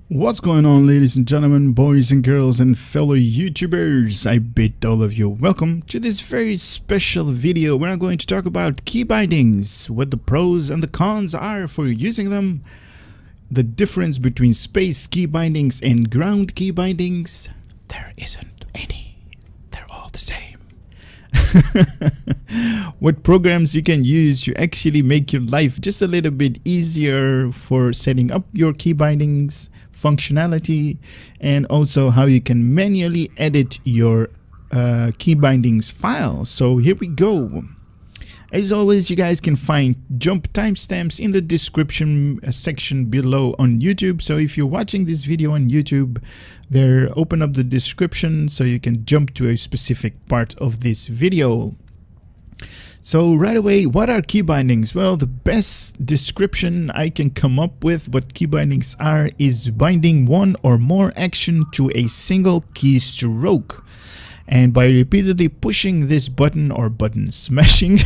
What's going on, ladies and gentlemen, boys and girls and fellow YouTubers? I bid all of you welcome to this very special video where I'm going to talk about key bindings, what the pros and the cons are for using them, the difference between space key bindings and ground key bindings. There isn't any. They're all the same. What programs you can use to actually make your life just a little bit easier for setting up your key bindings functionality, and also how you can manually edit your key bindings file. So here we go. As always, you guys can find jump timestamps in the description section below on YouTube. So if you're watching this video on YouTube, there, open up the description so you can jump to a specific part of this video. So right away, what are key bindings? Well, the best description I can come up with what key bindings are is binding one or more action to a single keystroke. And by repeatedly pushing this button or button smashing,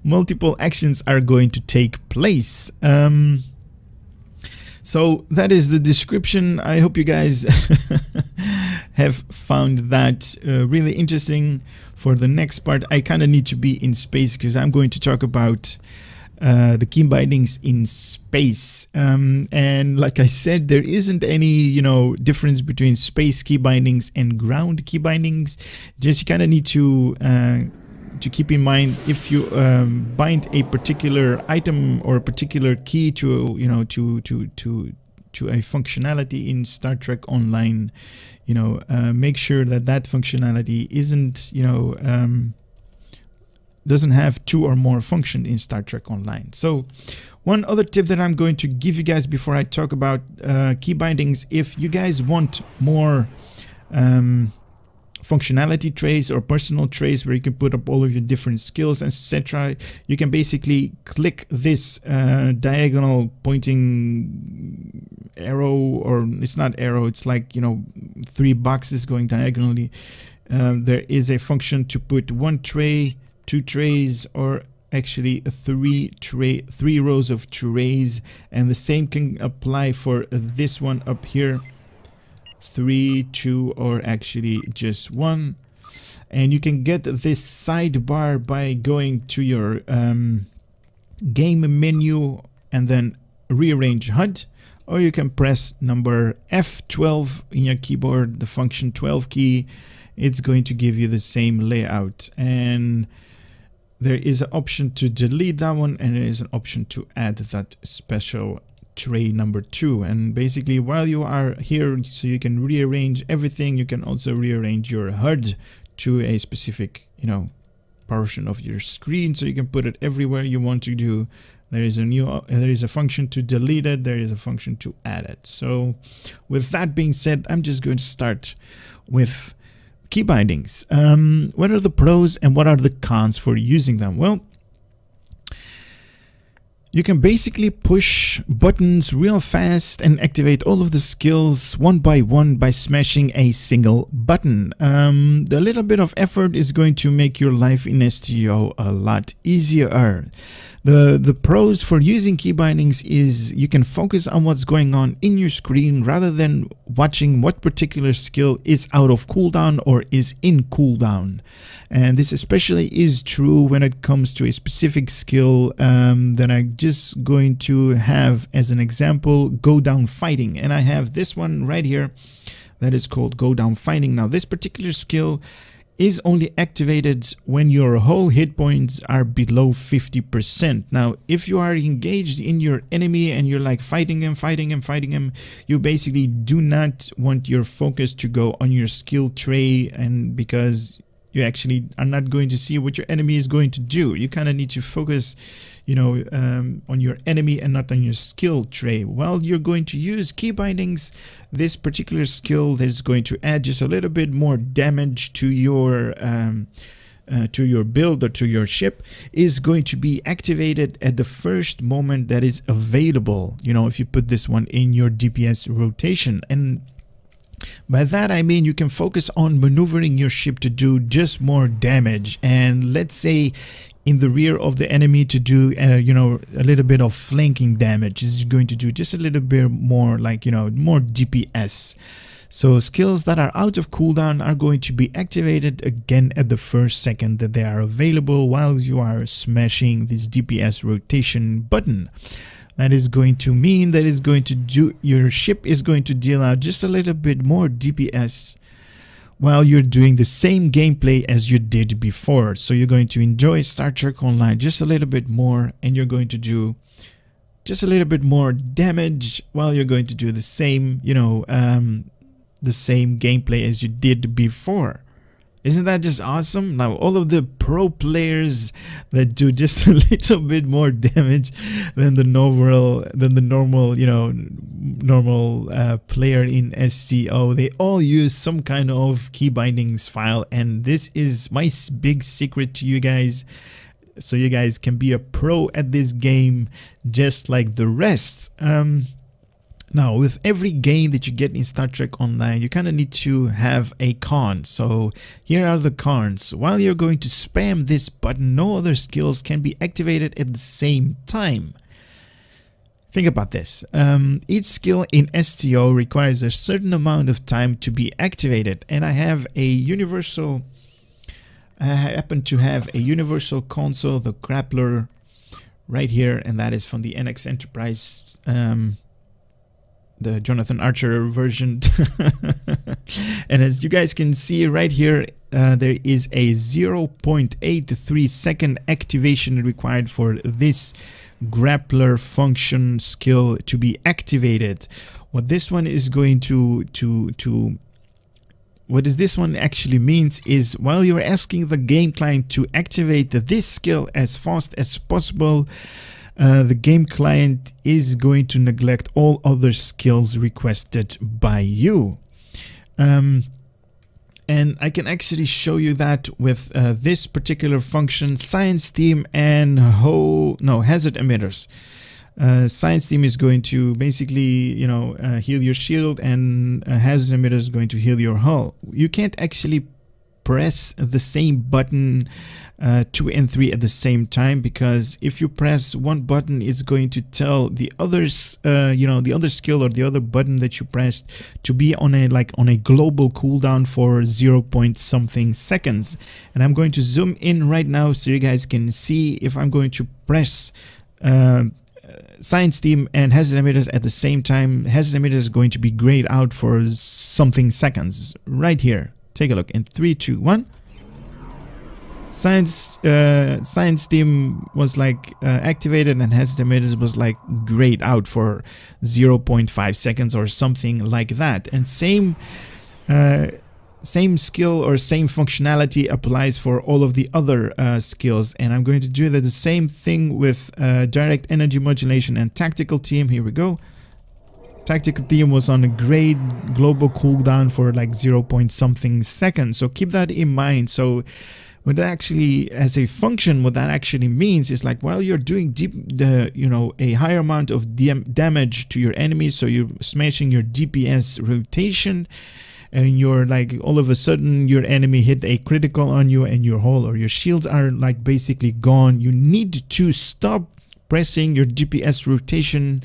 multiple actions are going to take place. So that is the description. I hope you guys have found that really interesting. For the next part, I kind of need to be in space because I'm going to talk about the key bindings in space. And like I said, there isn't any, difference between space key bindings and ground key bindings. Just you kind of need to keep in mind, if you bind a particular item or a particular key to a functionality in Star Trek Online, make sure that that functionality isn't, doesn't have two or more function in Star Trek Online. So one other tip that I'm going to give you guys before I talk about key bindings, if you guys want more functionality trays or personal trays where you can put up all of your different skills, etc., you can basically click this diagonal pointing arrow, or it's not arrow, it's like, three boxes going diagonally. There is a function to put one tray, two trays, or actually three rows of trays, and the same can apply for this one up here. 3, 2, or actually just 1. And you can get this sidebar by going to your game menu and then rearrange HUD, or you can press number F12 in your keyboard, the function 12 key. It's going to give you the same layout, and there is an option to delete that one, and there is an option to add that special tray number 2. And basically, while you are here, so you can rearrange everything, you can also rearrange your HUD to a specific portion of your screen, so you can put it everywhere you want to do. There is a function to delete it, there is a function to add it. So with that being said, I'm just going to start with key bindings. What are the pros and what are the cons for using them? Well, you can basically push buttons real fast and activate all of the skills one by one by smashing a single button. The little bit of effort is going to make your life in STO a lot easier. The pros for using key bindings is you can focus on what's going on in your screen rather than watching what particular skill is out of cooldown or is in cooldown. And this especially is true when it comes to a specific skill that I'm just going to have as an example, go down fighting. And I have this one right here that is called go down fighting. Now this particular skill is only activated when your whole hit points are below 50%. Now, if you are engaged in your enemy and you're like fighting him, you basically do not want your focus to go on your skill tray, and because you actually are not going to see what your enemy is going to do. You kind of need to focus, on your enemy and not on your skill tray. While you're going to use key bindings, this particular skill that is going to add just a little bit more damage to your build or to your ship is going to be activated at the first moment that is available. If you put this one in your DPS rotation. And by that I mean you can focus on maneuvering your ship to do just more damage. And let's say in the rear of the enemy to do, you know, a little bit of flanking damage. This is going to do just a little bit more, like, you know, more DPS. So skills that are out of cooldown are going to be activated again at the first second that they are available while you are smashing this DPS rotation button. That is going to mean that it's going to do, your ship is going to deal out just a little bit more DPS while you're doing the same gameplay as you did before. So you're going to enjoy Star Trek Online just a little bit more, and you're going to do just a little bit more damage while you're going to do the same, you know, the same gameplay as you did before. Isn't that just awesome? Now all of the pro players that do just a little bit more damage than the normal, you know, player in SCO, they all use some kind of key bindings file, and this is my big secret to you guys, so you guys can be a pro at this game just like the rest. Now, with every game that you get in Star Trek Online, you kind of need to have a con. So here are the cons. While you're going to spam this button, no other skills can be activated at the same time. Think about this. Each skill in STO requires a certain amount of time to be activated. And I have a universal, I happen to have a universal console, the grappler, right here. And that is from the NX Enterprise, the Jonathan Archer version. And as you guys can see right here, there is a 0.83 second activation required for this grappler function skill to be activated. What this one is going what does this one actually means is, while you're asking the game client to activate this skill as fast as possible, the game client is going to neglect all other skills requested by you. And I can actually show you that with this particular function, Science Team and hazard emitters. Science Team is going to basically, you know, heal your shield, and hazard emitter is going to heal your hull. You can't actually press the same button 2 and 3 at the same time, because if you press one button, it's going to tell the others, you know, the other skill or the other button that you pressed to be on a global cooldown for 0.something seconds. And I'm going to zoom in right now so you guys can see. If I'm going to press Science Team and hazard emitters at the same time, hazard emitter is going to be grayed out for something seconds right here. Take a look in 3, 2, 1. Science Team was like activated, and hazard emitters was like grayed out for 0.5 seconds or something like that. And same skill or same functionality applies for all of the other skills. And I'm going to do the same thing with direct energy modulation and tactical team. Here we go. Tactical team was on a great global cooldown for like 0.something seconds. So keep that in mind. So what that actually, as a function, what that actually means is, like, while you're doing a higher amount of damage to your enemies, so you're smashing your DPS rotation, and you're like, all of a sudden your enemy hit a critical on you and your hull or your shields are like basically gone, you need to stop pressing your DPS rotation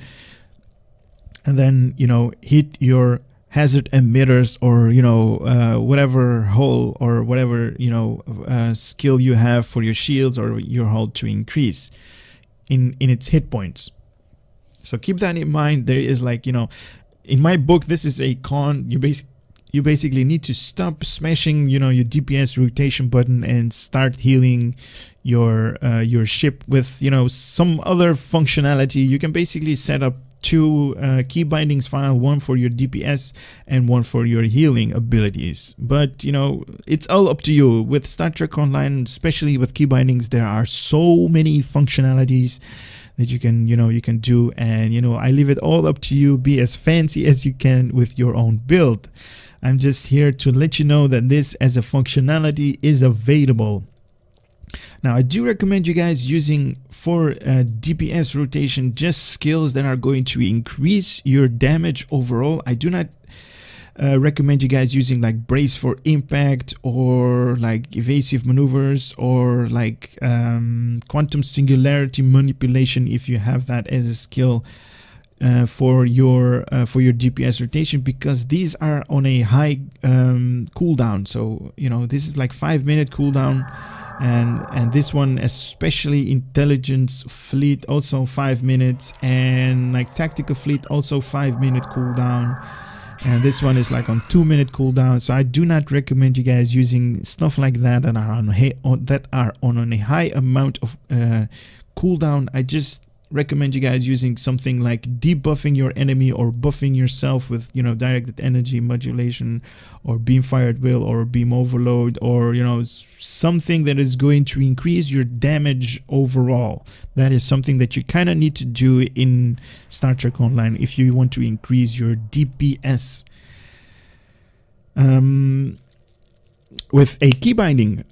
and then, you know, hit your hazard emitters, or, you know, whatever hull or whatever, you know, skill you have for your shields or your hull to increase in its hit points. So keep that in mind. There is, like, you know, in my book, this is a con. You basically need to stop smashing, you know, your DPS rotation button and start healing your ship with, you know, some other functionality. You can basically set up 2 key bindings file, one for your DPS and one for your healing abilities. But, you know, it's all up to you. With Star Trek Online, especially with key bindings, there are so many functionalities that you can, you know, you can do, and, you know, I leave it all up to you. Be as fancy as you can with your own build. I'm just here to let you know that this as a functionality is available. Now, I do recommend you guys using for DPS rotation just skills that are going to increase your damage overall. I do not recommend you guys using like brace for impact, or like evasive maneuvers, or like quantum singularity manipulation if you have that as a skill for your DPS rotation, because these are on a high cooldown. So you know, this is like 5-minute cooldown, and this one, especially intelligence fleet, also 5 minutes, and like tactical fleet also 5-minute cooldown, and this one is like on 2-minute cooldown. So I do not recommend you guys using stuff like that that are on a high amount of cooldown. I just recommend you guys using something like debuffing your enemy or buffing yourself with, you know, directed energy modulation, or beam fired will, or beam overload, or, you know, something that is going to increase your damage overall. That is something that you kind of need to do in Star Trek Online if you want to increase your DPS with a key binding.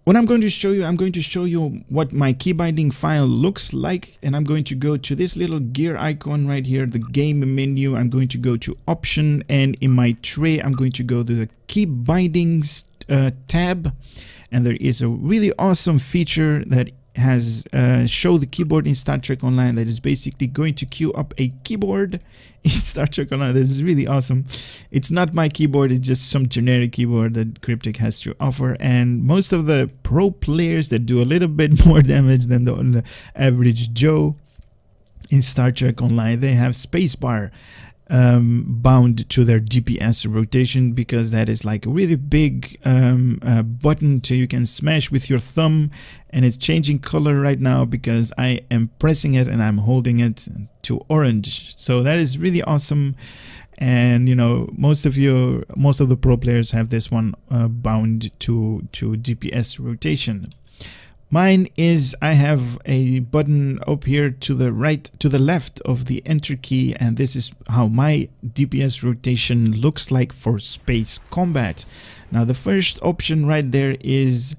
What I'm going to show you, what my key binding file looks like, and I'm going to go to this little gear icon right here, the game menu. I'm going to go to option, and in my tray I'm going to go to the key bindings tab, and there is a really awesome feature that has show the keyboard in Star Trek Online, that is basically going to queue up a keyboard in Star Trek Online. This is really awesome. It's not my keyboard, it's just some generic keyboard that Cryptic has to offer, and most of the pro players that do a little bit more damage than the average Joe in Star Trek Online, they have spacebar bound to their DPS rotation, because that is like a really big button so you can smash with your thumb, and it's changing color right now because I am pressing it and I'm holding it to orange. So that is really awesome, and you know, most of the pro players have this one bound to DPS rotation. Mine is, I have a button up here to the right, to the left of the enter key, and this is how my DPS rotation looks like for space combat. Now the first option right there is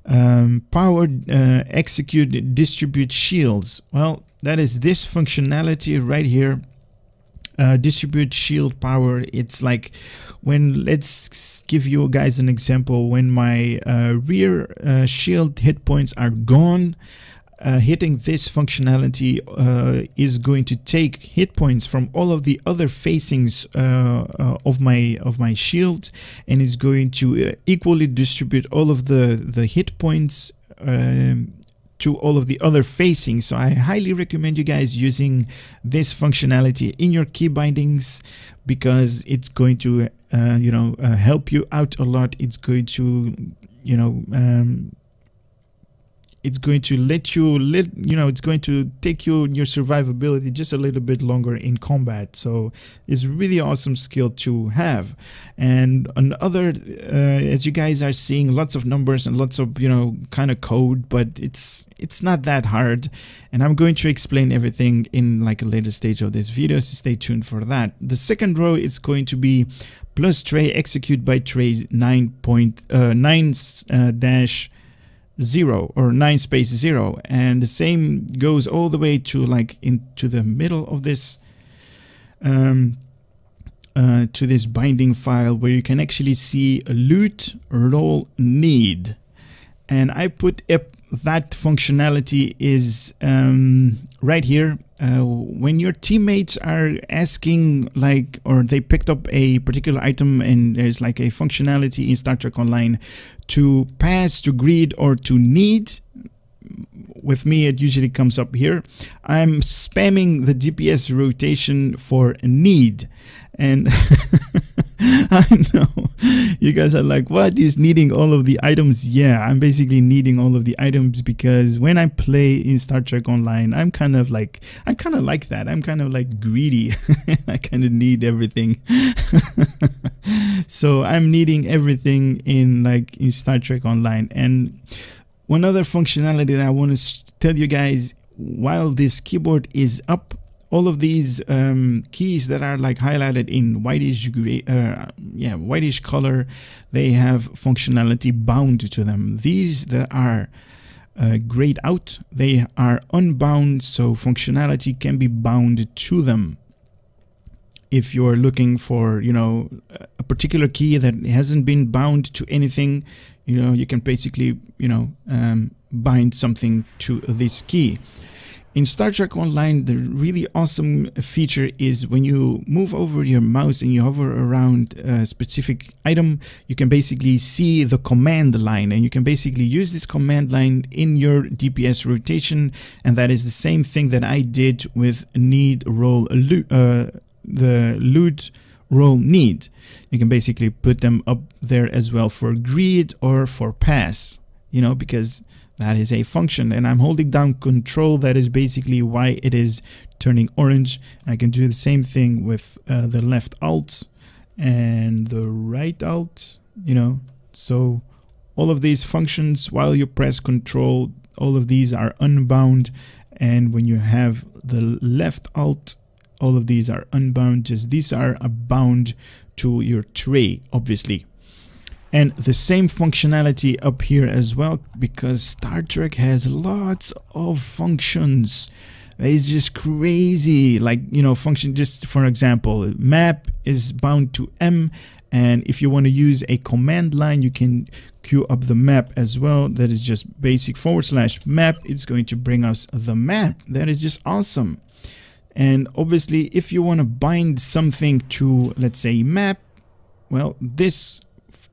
power, execute, distribute shields. Well, that is this functionality right here. Distribute shield power. It's like when, let's give you guys an example, when my rear shield hit points are gone, hitting this functionality is going to take hit points from all of the other facings of my shield, and it's going to equally distribute all of the hit points to all of the other facings. So I highly recommend you guys using this functionality in your key bindings, because it's going to you know, help you out a lot. It's going to, you know, it's going to let you you know, it's going to take your survivability just a little bit longer in combat. So it's really awesome skill to have. And another, as you guys are seeing, lots of numbers and lots of, you know, kind of code, but it's not that hard, and I'm going to explain everything in like a later stage of this video, so stay tuned for that. The second row is going to be plus tray execute by trays 9.9 0 or 9 space 0, and the same goes all the way to like into the middle of this to this binding file, where you can actually see loot roll need, and I put up that functionality is right here. When your teammates are asking, like, or they picked up a particular item, and there's like a functionality in Star Trek Online to pass, to greed, or to need. With me, it usually comes up here. I'm spamming the DPS rotation for need, and I know you guys are like, what is needing all of the items? Yeah, I'm basically needing all of the items, because when I play in Star Trek Online, I'm kind of like that. I'm kind of like greedy. I kind of need everything. So I'm needing everything in Star Trek Online. And one other functionality that I want to tell you guys, while this keyboard is up, all of these keys that are like highlighted in whitish gray, whitish color, they have functionality bound to them. These that are grayed out, they are unbound, so functionality can be bound to them. if you're looking for, you know, a particular key that hasn't been bound to anything, you know, you can basically, you know, bind something to this key. In Star Trek Online, the really awesome feature is when you move over your mouse and you hover around a specific item, you can basically see the command line, and you can basically use this command line in your DPS rotation. And that is the same thing that I did with need roll the loot roll need. You can basically put them up there as well for greed or for pass, you know, because that is a function, and I'm holding down control. That is basically why it is turning orange. I can do the same thing with the left alt and the right alt, you know. So all of these functions, while you press control, all of these are unbound, and when you have the left alt, all of these are unbound. Just these are bound to your tray, obviously. And the same functionality up here as well, because Star Trek has lots of functions. It's just crazy. Like, you know, function, just for example, map is bound to M. And if you want to use a command line, you can queue up the map as well. That is just basic /map. It's going to bring us the map. That is just awesome. And obviously, if you want to bind something to, let's say, map, well, this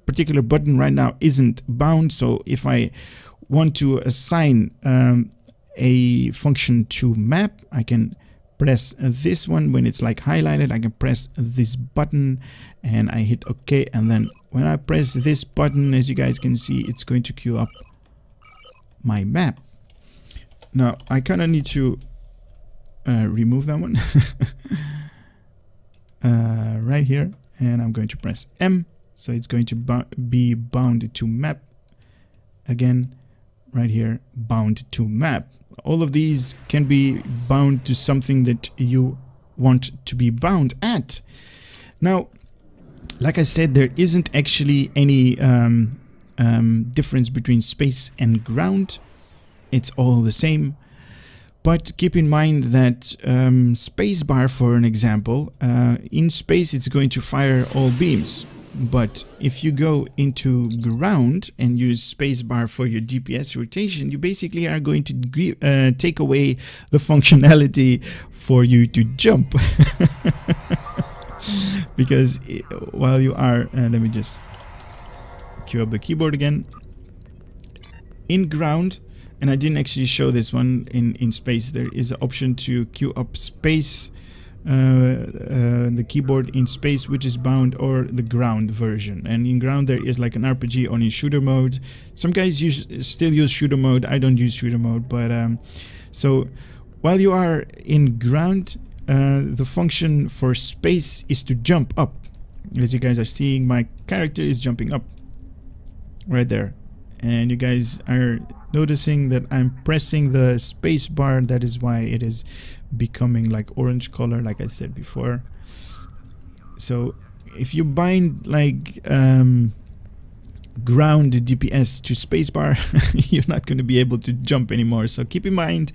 particular button right now isn't bound. So if I want to assign a function to map, I can press this one. When it's like highlighted, I can press this button and I hit OK. And then when I press this button, as you guys can see, it's going to queue up my map. Now I kind of need to remove that one right here, and I'm going to press M. So it's going to be bound to map. Again, right here, bound to map. All of these can be bound to something that you want to be bound at. Now, like I said, there isn't actually any difference between space and ground. It's all the same. But keep in mind that spacebar, for an example, in space it's going to fire all beams. But if you go into ground and use spacebar for your DPS rotation, you basically are going to take away the functionality for you to jump. Because while you are, let me just queue up the keyboard again. In ground, and I didn't actually show this one in space, there is an option to queue up space, the keyboard in space, which is bound, or the ground version. And in ground there is like an RPG on in shooter mode. Some guys still use shooter mode. I don't use shooter mode, but so while you are in ground, the function for space is to jump up. As you guys are seeing, my character is jumping up right there, and you guys are noticing that I'm pressing the space bar. That is why it is becoming like orange color, like I said before. So if you bind like ground DPS to spacebar, you're not going to be able to jump anymore. So keep in mind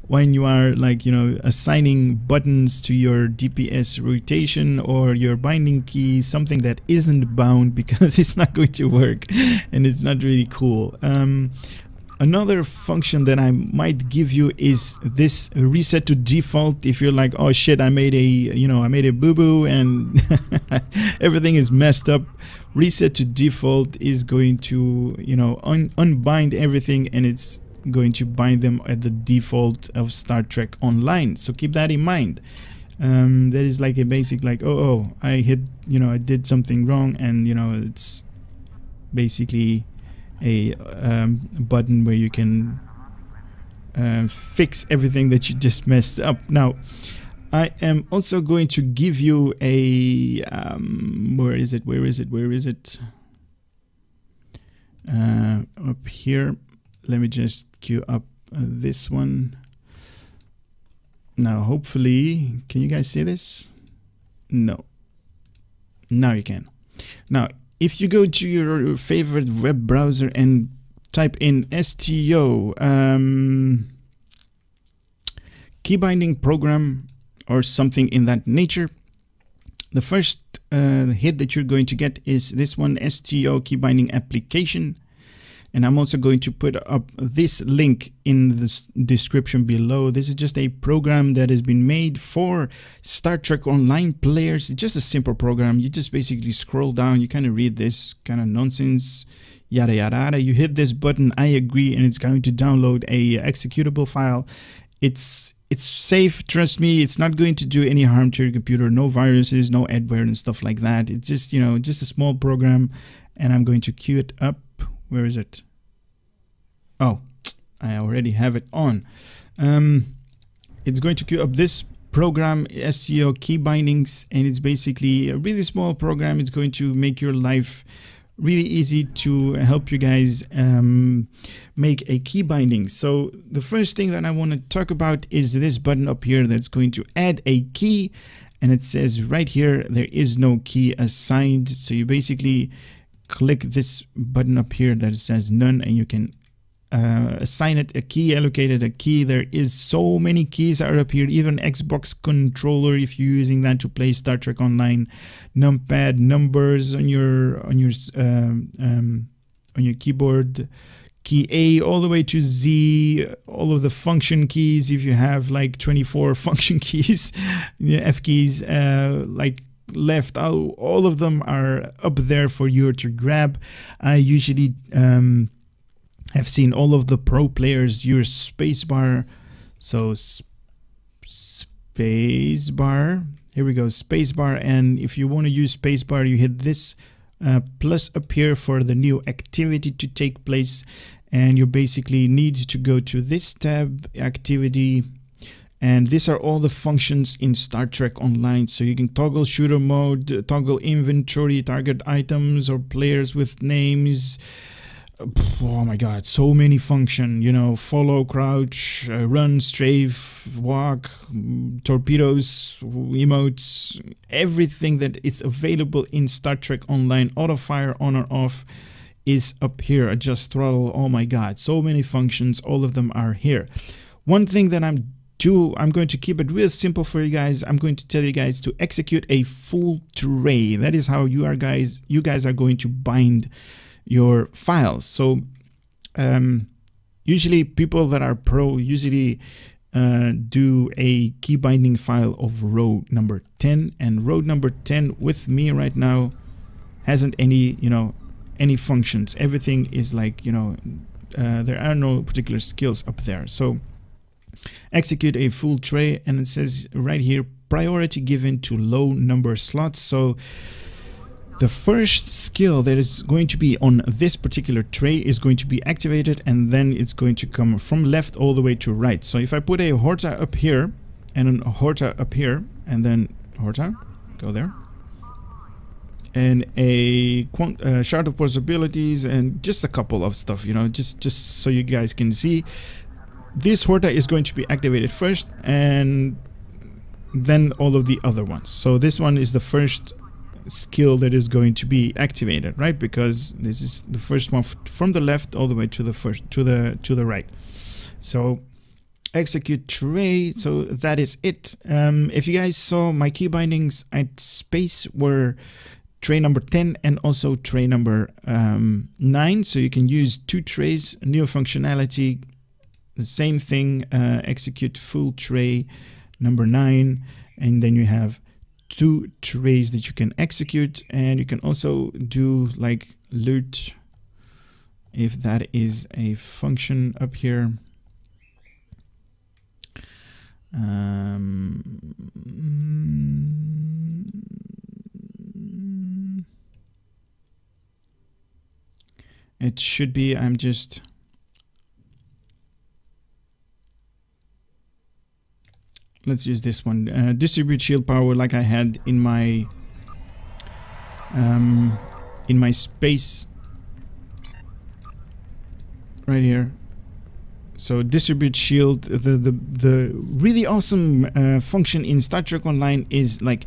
when you are, like, you know, assigning buttons to your DPS rotation or your binding key, something that isn't bound, because it's not going to work and it's not really cool. Another function that I might give you is this reset to default. If you're like, oh shit, I made a boo-boo and everything is messed up, reset to default is going to, you know, unbind everything, and it's going to bind them at the default of Star Trek Online. So keep that in mind. That is like a basic, like, oh, I hit, you know, I did something wrong, and you know, it's basically a button where you can fix everything that you just messed up. Now I am also going to give you a where is it up here. Let me just queue up this one. Now hopefully, can you guys see this? No, now you can. Now if you go to your favorite web browser and type in STO key binding program or something in that nature, The first hit that you're going to get is this one, STO key binding application. And I'm also going to put up this link in the description below. This is just a program that has been made for Star Trek Online players. It's just a simple program. You just basically scroll down, you kind of read this kind of nonsense, yada yada yada. You hit this button, I agree, and it's going to download a executable file. It's safe, trust me. It's not going to do any harm to your computer. No viruses, no adware and stuff like that. It's just, you know, just a small program. And I'm going to queue it up. Where is it? Oh, I already have it on. It's going to queue up this program, STO key bindings, and it's basically a really small program. It's going to make your life really easy to help you guys make a key binding. So the first thing that I want to talk about is this button up here that's going to add a key, and it says right here there is no key assigned. So you basically click this button up here that says none, and you can assign it a key, allocate it a key. There is so many keys are up here, even Xbox controller if you're using that to play Star Trek Online, numpad, numbers on your keyboard, key A all the way to Z, all of the function keys if you have like 24 function keys, F keys, like left, all of them are up there for you to grab. I usually have seen all of the pro players use spacebar. So spacebar, here we go, spacebar. And if you want to use spacebar, you hit this plus up here for the new activity to take place. And you basically need to go to this tab, activity. And these are all the functions in Star Trek Online. So you can toggle shooter mode, toggle inventory, target items or players with names. Oh my god, so many functions, you know, follow, crouch, run, strafe, walk, torpedoes, emotes, everything that is available in Star Trek Online, auto fire on or off is up here. Adjust throttle, oh my god, so many functions, all of them are here. One thing that I'm going to keep it real simple for you guys. I'm going to tell you guys to execute a full tray. That is how you guys are going to bind your files. So usually people that are pro usually do a key binding file of row number 10, and row number 10 with me right now hasn't any, you know, any functions. Everything is like, you know, there are no particular skills up there. So execute a full tray, and it says right here priority given to low number slots. So the first skill that is going to be on this particular tray is going to be activated, and then it's going to come from left all the way to right. So if I put a Horta up here and a Horta up here, and then Horta, go there, and a shard of possibilities, and just a couple of stuff, you know, just so you guys can see, this Horta is going to be activated first, and then all of the other ones. So this one is the first skill that is going to be activated, right? Because this is the first one from the left all the way to the first to the right. So execute tray. So that is it. If you guys saw my key bindings at space were tray number 10 and also tray number 9. So you can use 2 trays, new functionality, the same thing, execute full tray number 9, and then you have 2 trays that you can execute. And you can also do like loot, if that is a function up here. It should be, I'm just let's use this one, distribute shield power, like I had in my space right here. So distribute shield, the really awesome function in Star Trek Online is like,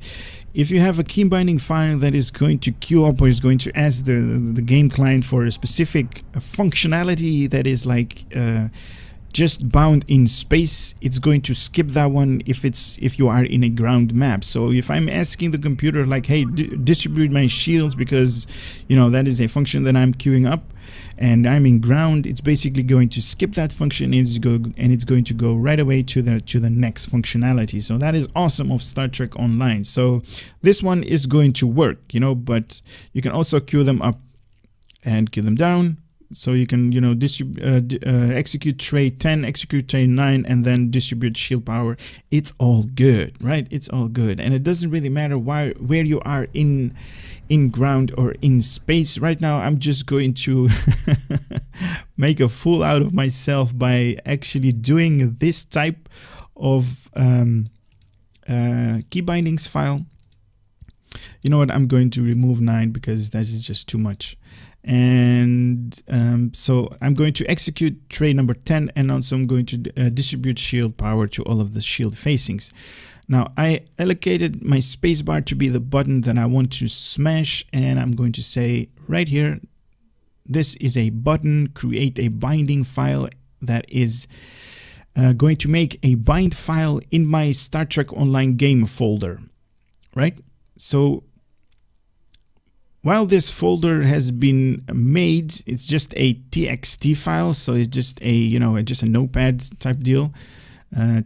if you have a key binding file that is going to queue up or is going to ask the game client for a specific functionality that is like just bound in space, it's going to skip that one if you are in a ground map. So if I'm asking the computer like, hey, distribute my shields, because you know that is a function that I'm queuing up, and I'm in ground, it's basically going to skip that function and it's going to go right away to the next functionality. So that is awesome of Star Trek Online. So this one is going to work, you know, but you can also queue them up and queue them down. So you can, you know, execute tray 10, execute tray 9, and then distribute shield power. It's all good, right? It's all good, and it doesn't really matter where you are in ground or in space. Right now, I'm just going to make a fool out of myself by actually doing this type of key bindings file. You know what? I'm going to remove 9 because that is just too much. And so I'm going to execute tray number 10, and also I'm going to distribute shield power to all of the shield facings. Now I allocated my spacebar to be the button that I want to smash, and I'm going to say right here, this is a button, create a binding file that is going to make a bind file in my Star Trek Online game folder, right? So while this folder has been made, it's just a txt file, so it's just a, you know, just a notepad type deal,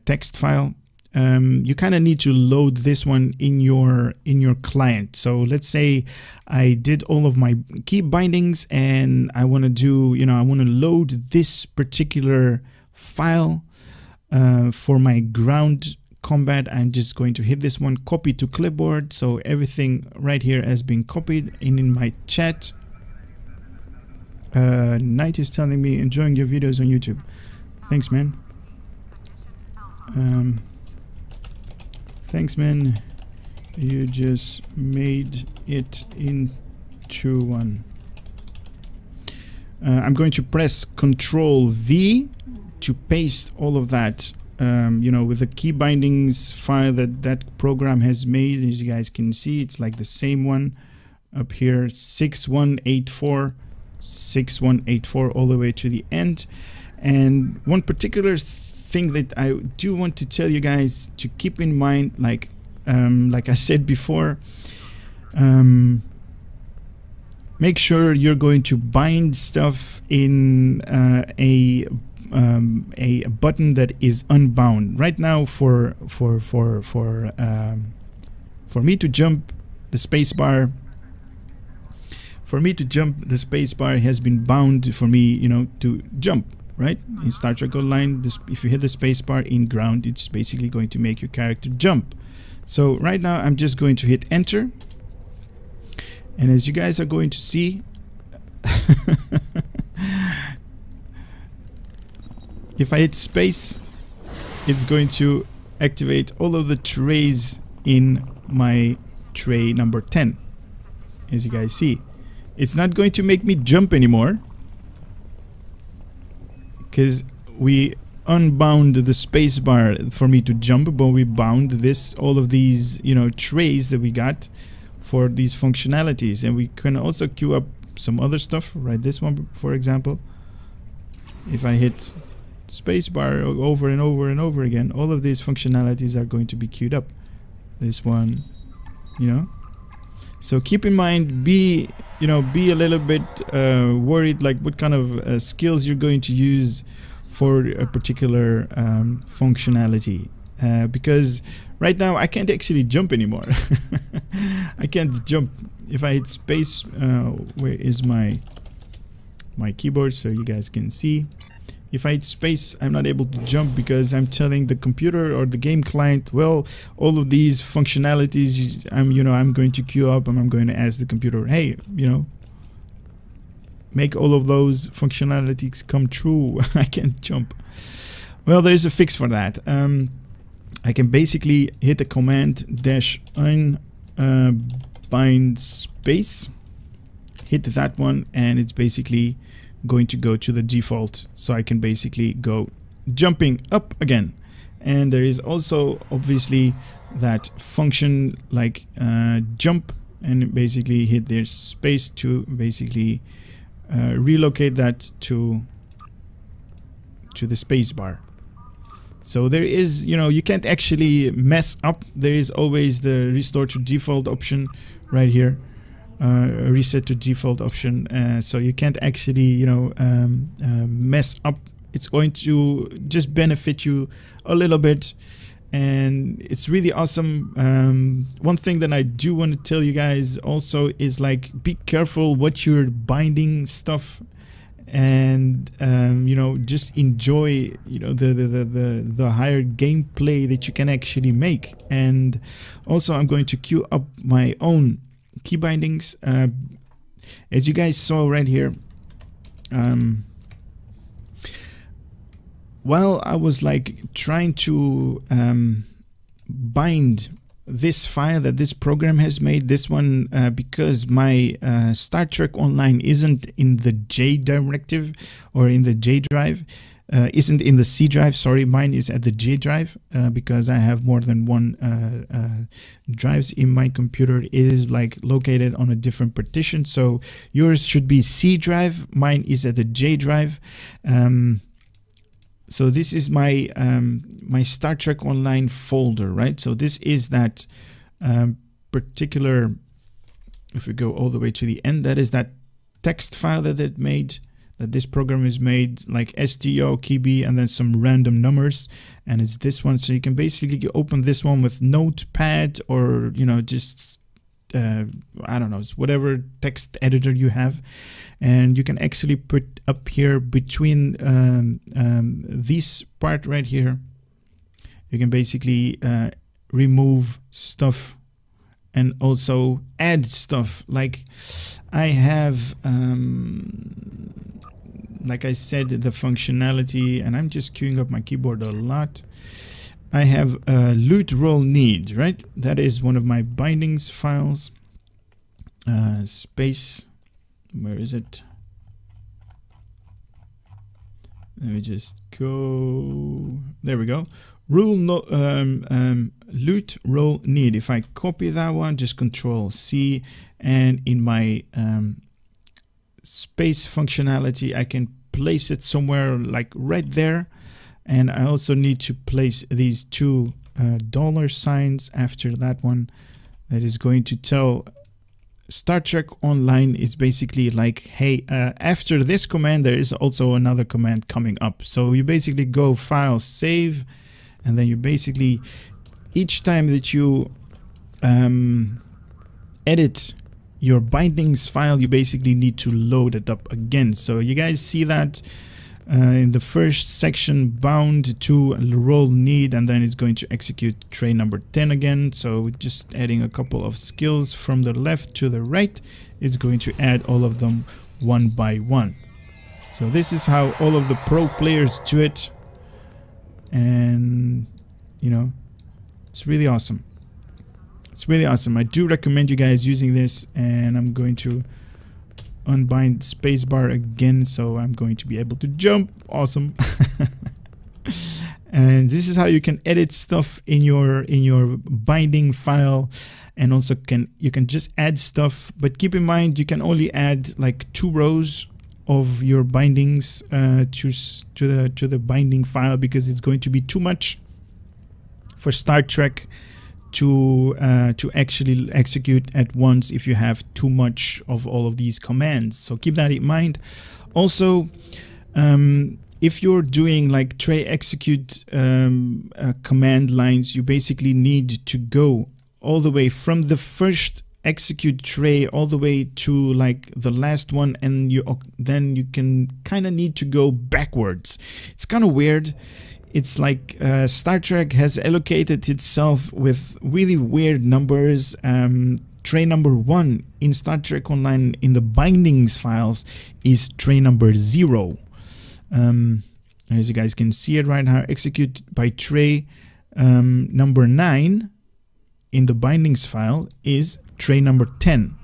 text file. You kind of need to load this one in your client. So let's say I did all of my key bindings and I want to do, you know, I want to load this particular file for my ground combat. I'm just going to hit this one, copy to clipboard. So everything right here has been copied in my chat. Knight is telling me, enjoying your videos on YouTube. Thanks, man. Thanks, man. You just made it into one. I'm going to press Control V to paste all of that. You know, with the key bindings file that program has made. As you guys can see, it's like the same one up here, 6184 all the way to the end. And one particular thing that I do want to tell you guys to keep in mind, like I said before, make sure you're going to bind stuff in a button that is unbound. Right now, for me to jump the spacebar, has been bound for me, you know, to jump. Right, in Star Trek Online, if you hit the spacebar in ground, it's basically going to make your character jump. So right now, I'm just going to hit enter, and as you guys are going to see. If I hit space, it's going to activate all of the trays in my tray number 10. As you guys see, it's not going to make me jump anymore because we unbound the spacebar for me to jump, but we bound all of these, you know, trays that we got for these functionalities. And we can also queue up some other stuff, right? This one, for example, if I hit spacebar over and over and over again, all of these functionalities are going to be queued up. This one, you know. So keep in mind, be a little bit worried, like what kind of skills you're going to use for a particular functionality, because right now I can't actually jump anymore. I can't jump. If I hit space, where is my keyboard so you guys can see? If I hit space, I'm not able to jump because I'm telling the computer or the game client, well, all of these functionalities, I'm going to queue up, and I'm going to ask the computer, hey, you know, make all of those functionalities come true. I can't jump. Well, there's a fix for that. I can basically hit the command -unbind space, hit that one, and it's basically going to go to the default, so I can basically go jumping up again. And there is also obviously that function like jump, and basically hit their space to basically relocate that to to the space bar. So there is, you know, you can't actually mess up. There is always the restore to default option right here, reset to default option. So you can't actually, you know, mess up. It's going to just benefit you a little bit, and it's really awesome. One thing that I do want to tell you guys also is, like, be careful what you're binding stuff, and you know, just enjoy, you know, the higher gameplay that you can actually make. And also I'm going to queue up my own key bindings, as you guys saw right here. While I was like trying to bind this file that this program has made, this one, because my Star Trek Online isn't in the J directive or in the J drive, isn't in the C drive, sorry, mine is at the J drive, because I have more than one drives in my computer. It is like located on a different partition, so yours should be C drive, mine is at the J drive. So this is my my Star Trek Online folder, right? So this is that particular, if we go all the way to the end, that is that text file that it made, that this program is made, like STO, keyb, and then some random numbers, and it's this one. So you can basically open this one with Notepad, or, you know, just I don't know, whatever text editor you have, and you can actually put up here between this part right here, you can basically remove stuff and also add stuff. Like I have, like I said, the functionality, and I'm just queuing up my keyboard a lot. I have loot roll need, right? That is one of my bindings files. Space, where is it? Let me just go. There we go. Rule no, loot roll need. If I copy that one, just Control C, and in my space functionality, I can place it somewhere like right there. And I also need to place these two dollar signs after that one. That is going to tell Star Trek Online is basically like, hey, after this command, there is also another command coming up. So you basically go File, Save, and then you basically, each time that you edit your bindings file, you basically need to load it up again. So you guys see that in the first section, bound to roll need, and then it's going to execute tray number 10 again. So just adding a couple of skills from the left to the right, it's going to add all of them one by one. So this is how all of the pro players do it, and you know, it's really awesome. It's really awesome. I do recommend you guys using this, and I'm going to unbind spacebar again, so I'm going to be able to jump. Awesome. And this is how you can edit stuff in your binding file, and also you can just add stuff, but keep in mind you can only add like 2 rows of your bindings to the binding file, because it's going to be too much for Star Trek to actually execute at once if you have too much of all of these commands. So keep that in mind. Also, if you're doing like tray execute command lines, you basically need to go all the way from the first execute tray all the way to like the last one, and then you can kind of need to go backwards. It's kind of weird. It's like Star Trek has allocated itself with really weird numbers. Tray number 1 in Star Trek Online in the bindings files is tray number 0. As you guys can see it right now, execute by tray number 9 in the bindings file is tray number 10.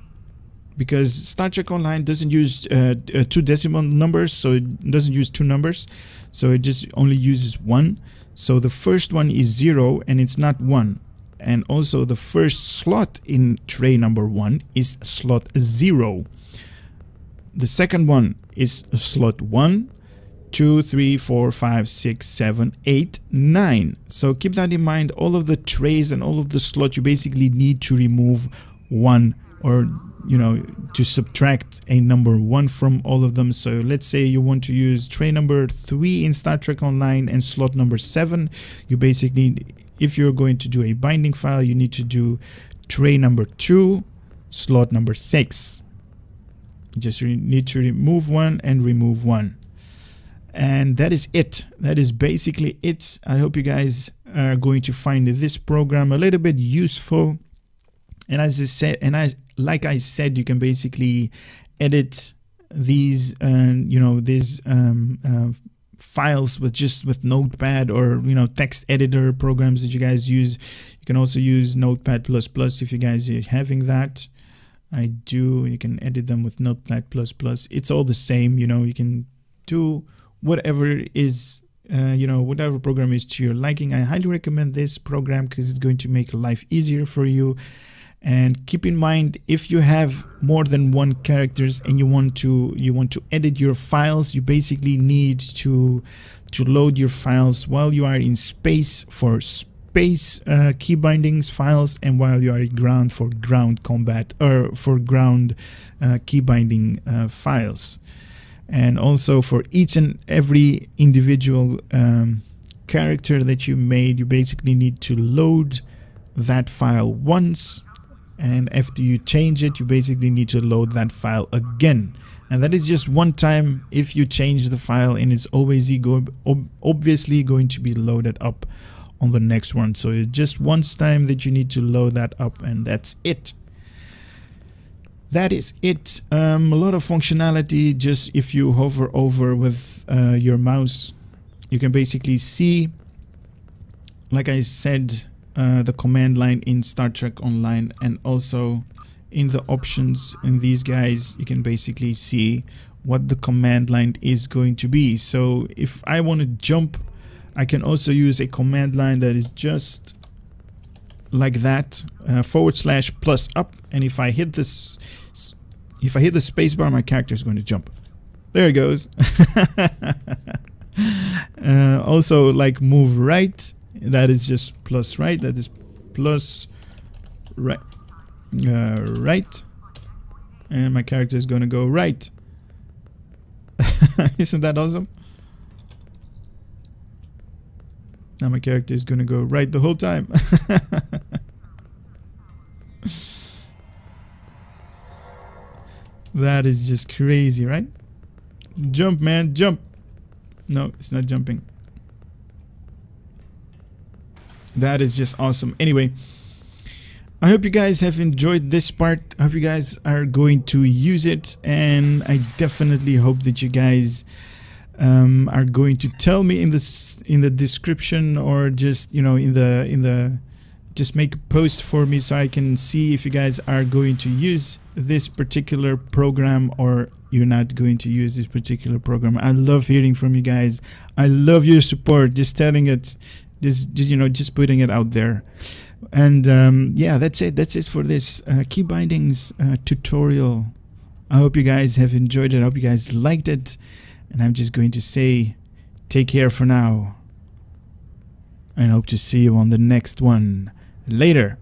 Because Star Trek Online doesn't use 2 decimal numbers, so it doesn't use 2 numbers, so it just only uses 1. So the first one is 0 and it's not 1. And also the first slot in tray number 1 is slot 0. The second one is slot 1. 2, 3, 4, 5, 6, 7, 8, 9. So keep that in mind. All of the trays and all of the slots, you basically need to remove one, or to subtract a number 1 from all of them. So let's say you want to use tray number 3 in Star Trek Online and slot number 7. You basically, if you're going to do a binding file, you need to do tray number 2, slot number 6. You just need to remove one and remove one. And that is it. That is basically it. I hope you guys are going to find this program a little bit useful. And as I said, like I said, you can basically edit these, files with Notepad, or text editor programs that you guys use. You can also use Notepad++ if you guys are having that. I do. You can edit them with Notepad++. It's all the same. You can do whatever is, whatever program is to your liking. I highly recommend this program because it's going to make life easier for you. And keep in mind, if you have more than one characters and you want to edit your files, you basically need to load your files while you are in space for space key bindings files, and while you are in ground for ground combat, or for ground key binding files. And also for each and every individual character that you made, you basically need to load that file once, and after you change it, you basically need to load that file again. And that is just one time if you change the file, and it's always obviously going to be loaded up on the next one. So it's just once time that you need to load that up, and that's it. That is it. A lot of functionality. Just if you hover over with your mouse, you can basically see, like I said, the command line in Star Trek Online, and also in the options in these guys, you can basically see what the command line is going to be. So if I want to jump, I can also use a command line that is just like that, /+up, and if I hit this, if I hit the spacebar, my character is going to jump. There it goes. Also, like move right, that is just plus right, that is plus right, right, and my character is going to go right. Isn't that awesome? Now my character is going to go right the whole time. That is just crazy, right? Jump, man, jump. No, it's not jumping. That is just awesome. Anyway, I hope you guys have enjoyed this part. I hope you guys are going to use it, and I definitely hope that you guys are going to tell me in the description, or just just make a post for me so I can see if you guys are going to use this particular program or you're not going to use this particular program. I love hearing from you guys. I love your support. Just telling it, just putting it out there. And yeah, that's it for this key bindings tutorial. I hope you guys have enjoyed it. I hope you guys liked it. And I'm just going to say, take care for now, and hope to see you on the next one. Later.